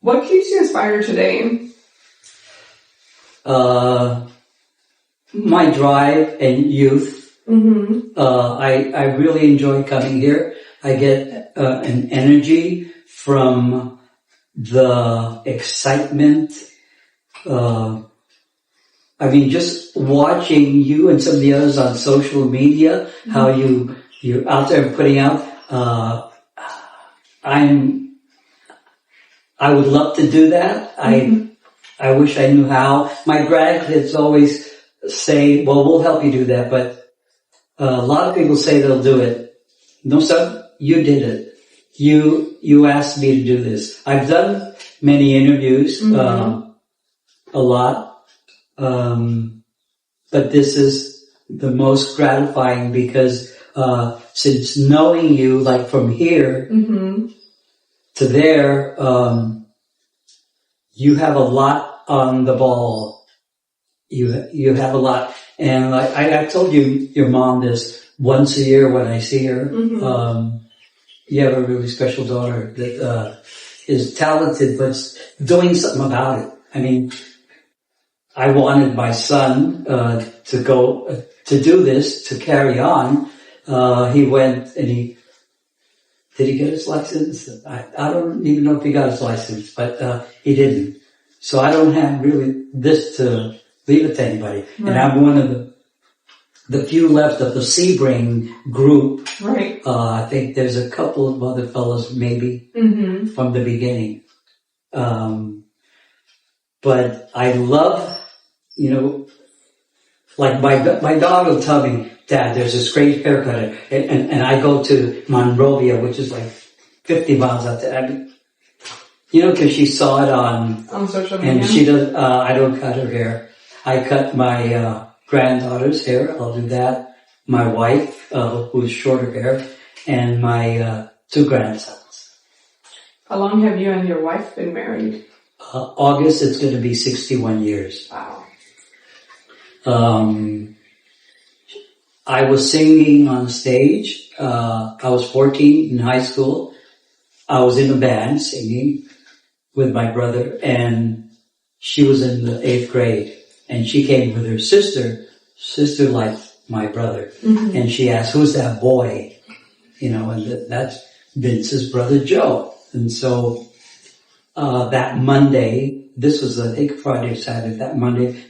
What keeps you inspired today? My drive and youth. Mm-hmm. I really enjoy coming here. I get an energy from the excitement. Just watching you and some of the others on social media, how you're out there putting out. I would love to do that. I wish I knew how. My grandkids always say, well, we'll help you do that, but a lot of people say they'll do it. No, son, you did it. You asked me to do this. I've done many interviews, a lot, but this is the most gratifying because since knowing you, like from here to there, you have a lot on the ball. You have a lot. And like I told your mom this once a year when I see her. You have a really special daughter that is talented but doing something about it. I mean, I wanted my son to go to do this, to carry on. He went and did he get his license? I don't even know if he got his license, but he didn't. So I don't have really this to leave it to anybody. Right. And I'm one of the few left of the Sebring group. Right. I think there's a couple of other fellows maybe from the beginning. But I love, like my dog will tell me, Dad, there's this great haircut, and I go to Monrovia, which is like 50 miles out there. Because she saw it on social media. And she does. I don't cut her hair. I cut my granddaughter's hair. I'll do that. My wife, who's shorter hair, and my 2 grandsons. How long have you and your wife been married? August, it's going to be 61 years. Wow. I was singing on stage. I was 14 in high school. I was in a band singing with my brother, and she was in the 8th grade. And she came with her sister like my brother. And she asked, who's that boy? And that's Vince's brother Joe. And so that Monday, this was I think Friday or Saturday, that Monday,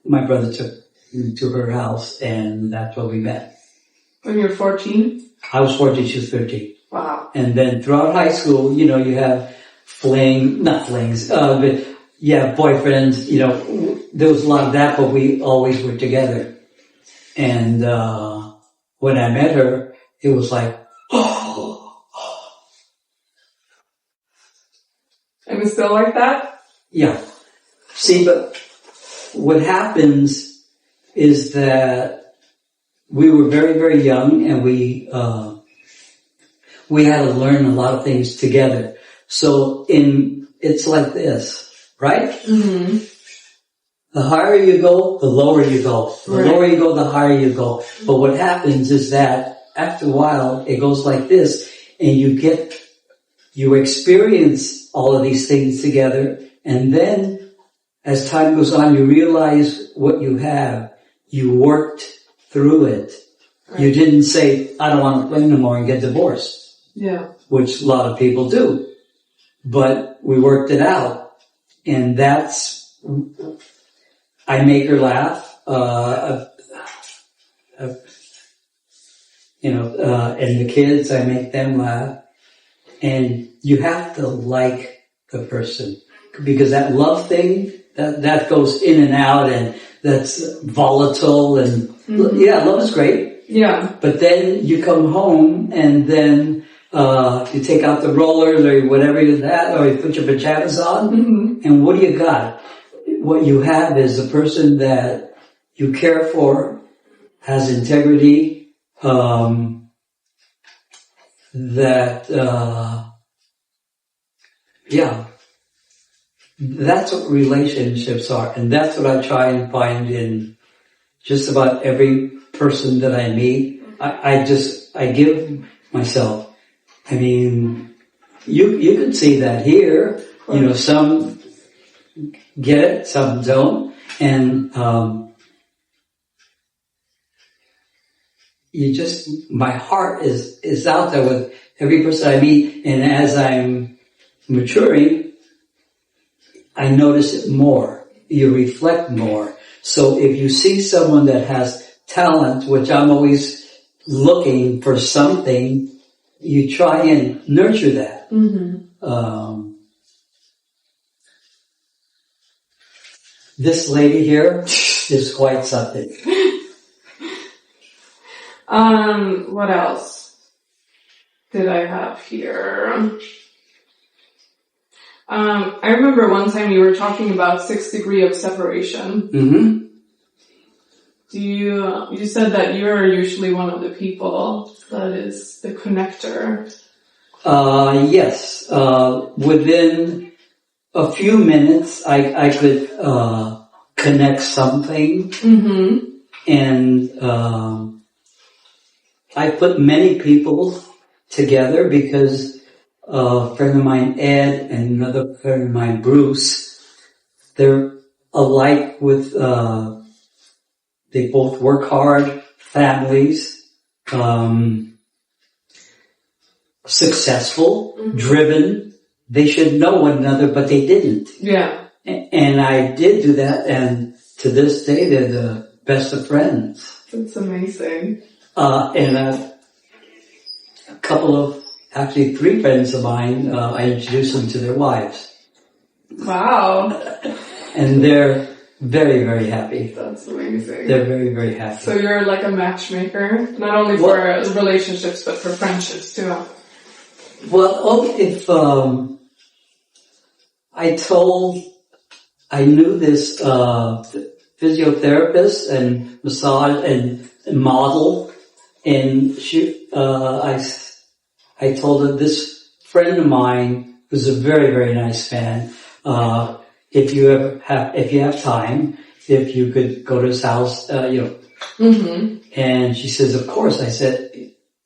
my brother took me to her house, and that's where we met. When you were 14? I was 14, she was 13. Wow. And then throughout high school, you have not flings, but yeah, boyfriends, there was a lot of that, but we always were together. And when I met her, it was like, And it's still like that? Yeah. See, but what happens is that we were very, very young, and we had to learn a lot of things together. So it's like this, right? The higher you go, the lower you go. The lower you go, the higher you go. But what happens is that after a while, it goes like this, and you experience all of these things together, and then as time goes on, you realize what you have. You worked through it. Right. You didn't say, I don't want to play no more and get divorced. Yeah. Which a lot of people do. But we worked it out. And I make her laugh, and the kids, I make them laugh. And you have to like the person, because that love thing, that goes in and out, and that's volatile, and yeah, love is great. Yeah. But then you come home, and then you take out the rollers or whatever or you put your pajamas on, and what do you got? What you have is a person that you care for, has integrity, that's what relationships are. And that's what I try and find in just about every person that I meet. I give myself. I mean, you can see that here. You know, some get it, some don't, and my heart is out there with every person I meet, and as I'm maturing, I notice it more. You reflect more. So if you see someone that has talent, which I'm always looking for something, you try and nurture that. This lady here is quite something. What else did I have here? I remember one time you were talking about 6 degrees of separation. Mm-hmm. You said that you're usually one of the people that is the connector. Yes. Within a few minutes, I could connect something. Mm-hmm. And I put many people together because a friend of mine, Ed, and another friend of mine, Bruce, they're alike with, they both work hard, families, successful, driven. They should know one another, but they didn't. Yeah. And I did do that, and to this day, they're the best of friends. That's amazing. And a couple of, actually 3 friends of mine, I introduced them to their wives. Wow. And they're very, very happy. That's amazing. They're very, very happy. So you're like a matchmaker, not only for relationships, but for friendships too. Well, if I knew this physiotherapist and massage and model, and I told her, this friend of mine who's a very, very nice fan, if you have time, if you could go to his house, Mm-hmm. And she says, of course. I said,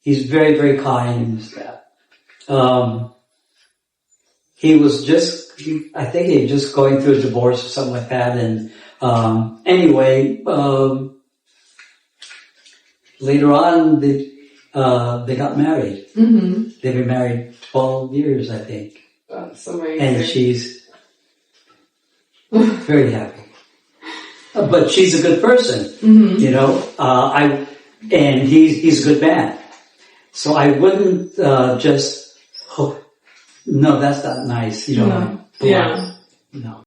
he's very, very kind and this, that. He was I think he was just going through a divorce or something like that. And, anyway, later on, they got married. Mm-hmm. They've been married 12 years, I think. That's amazing. And she's very happy. But she's a good person, mm-hmm. you know, and he's a good man. So I wouldn't, no, that's not nice, you know. No. Yeah. No.